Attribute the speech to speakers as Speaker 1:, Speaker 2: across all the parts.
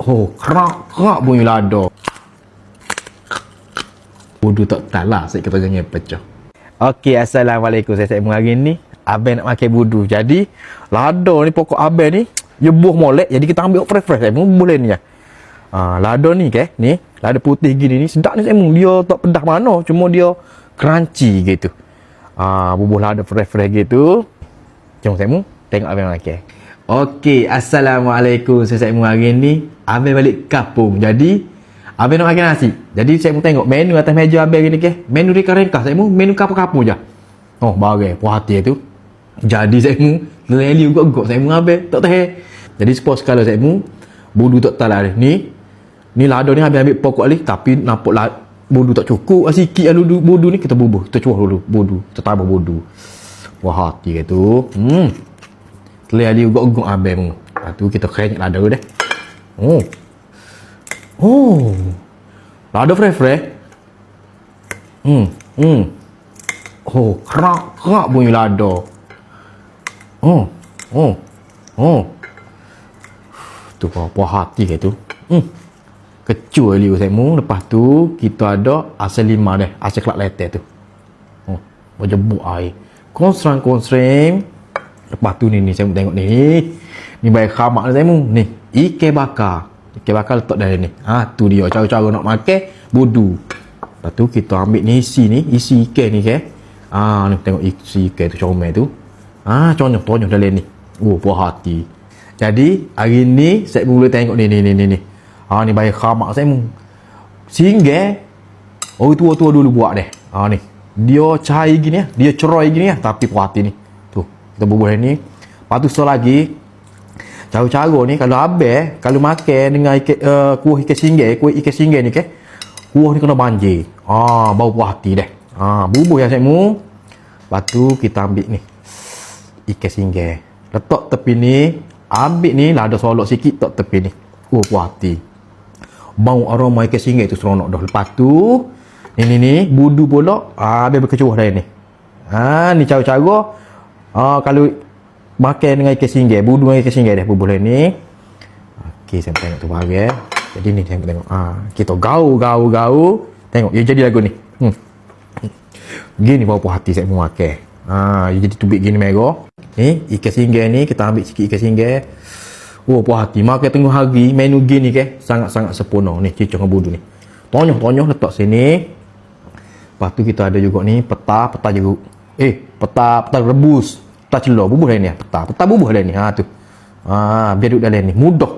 Speaker 1: Oh, kerak bunyi lada. Bodoh tak tahu lah, saya kata jangan pecah. Okey, assalamualaikum. Saya hari ni abang nak makan budu. Jadi lada ni pokok abang ni dia buah molek. Jadi kita ambil fresh-fresh saya boleh ni ya. Lada ni ke, ni lada putih gini ni sedap ni saya dia tak pedas mana, cuma dia crunchy gitu. Bubuh lada fresh-fresh gitu. Jom saya tengok abang makan. Okey, assalamualaikum. Saya hari ni abang balik kampung. Jadi abang nak makan nasi. Jadi saya mau tengok menu atas meja abang ni ke. Menu ringkas-ringkas. Saya mau menu kapu-kapu je. Oh, bagai puas hati tu. Jadi saya mau leli gok-gok saya mau abang tak tahu. Jadi suppose kalau saya mau budu tak tahu ni lada ni abang ambil pokok ni tapi nampak budu tak cukup. Sikit lalu budu ni kita bubuh. Kita cuah dulu budu. Kita tambah budu. Puas hati ke tu. Leli gok-gok abang. Tu kita kenyat lada dah. Oh, lada fresh-fresh. Oh, kerak bunyi lada. Tu puas hati ke tu. Kecuali saya mu. Lepas tu kita ada asal lima dah, asal kelak letek tu. Berjebuk air. Konsrang. Lepas tu ni saya mu tengok ni. Ni baik khamak saya mu. Ni, ikan bakar. Ikan bakar letak dalam ni. Tu dia cara-cara nak makan budu. Lepas tu kita ambil ni isi ikan ni ke. Ni tengok isi ikan tu comel tu. Conyoh dalam ni. Puas hati. Jadi hari ni saya boleh tengok ni. Ni baik khamak saya mu. Singgah orang tua-tua dulu buat deh. Ni. Dia cair gini ya, dia cerai gini ya, tapi puas hati ni. Tu, kita bubuh ni. Lepas tu lagi cara-cara ni kalau makan dengan kuah ikan singgah ni ke, kuah ni kena banjir. Bau puas hati dah. Bubuh ya saya mu. Lepas tu kita ambil ni ikan singgah. Letak tepi ni, ambil ni lada solok sikit tak tepi ni. Puas hati. Bau aroma ikan singgah tu seronok dah. Lepas tu ni budu pula habis berkecuah dah ni. Ni cara-cara kalau makan dengan ikan singgah, budu dengan ikan singgah dah bubuh ni. Okey, saya tengok tu bahagian. Jadi ni saya tengok. Kita gau. Tengok dia jadi lagu ni. Gini bau puas hati saya mau makan. Dia jadi tubik gini merah. Ikan singgah ni kita ambil sikit ikan singgah. Puas hati. Makan tengah hari menu gini ke sangat-sangat sempurna. Ni cicak dengan budu ni. Tonyoh letak sini. Lepas tu kita ada juga ni peta jeruk. Peta rebus. Peta celor bubuh dah ni. Peta bubuh dah ni. Tu. Biar duduk dalam ni mudah.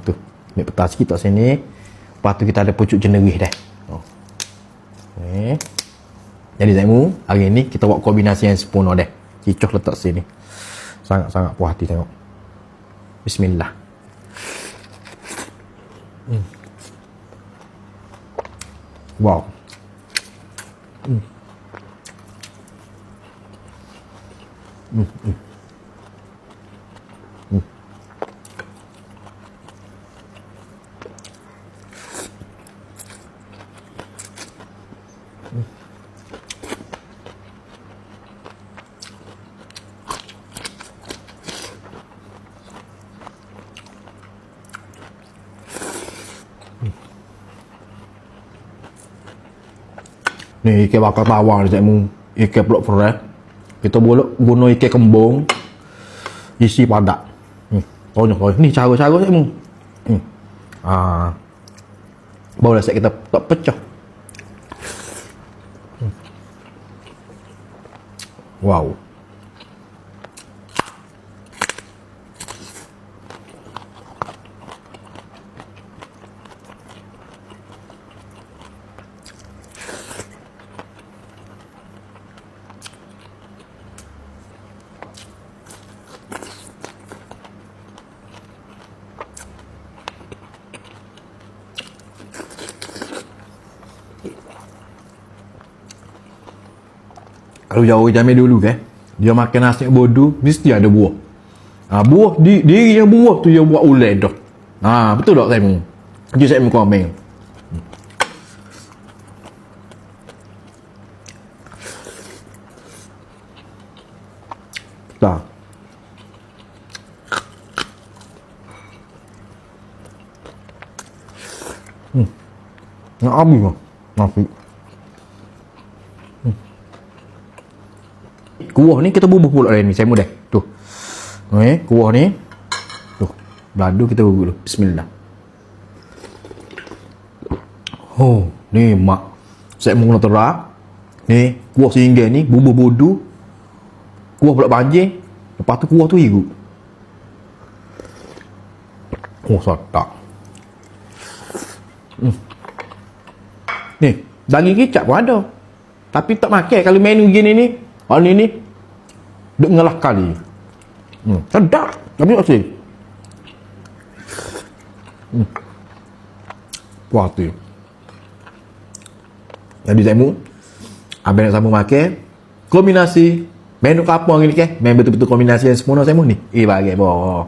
Speaker 1: Tu. Ambil peta sikit tak sini. Lepas tu kita ada pucuk jenerih dah. Jadi saya mu hari ni kita buat kombinasi yang sempurna dah. Cicoh letak sini. Sangat-sangat puas hati tengok. Bismillah. Wow. Ni ikan bakar tawar ni saya mu. Ikan peluk fresh. Kita boleh guna ikan kembung isi padak. Tonyoh. Ni cara-cara saya mu. Barulah saya kita tak pecah. Wow. Kalau jauh Jamil dulu ke, dia makan nasi bodu mesti ada buah. Buah diri yang buah tu dia buat ulai dah. Betul tak saya mu? Dia saya mu komen. Tak. Nak habis mah. Nasi. Kuah ni kita bubuh pula ni. Saya mudah. Tuh. Kuah ni. Tuh. Beladu kita bubuh dulu. Bismillah. Oh, ni mak. Saya mau terak. Ni kuah singgah ni bubuh bodu. Kuah pula banjir. Lepas tu kuah tu hidup. Oh, sedap. Ni, daging kicap pun ada. Tapi tak makan kalau menu gini ni. Hari ni duk ngalah kali. Sedap. Tapi tak sih. Puas tu. Jadi saya mu abang nak sama makan kombinasi menu kapau gini ke? Memang betul-betul kombinasi yang sempurna saya mu ni. Bagai boh.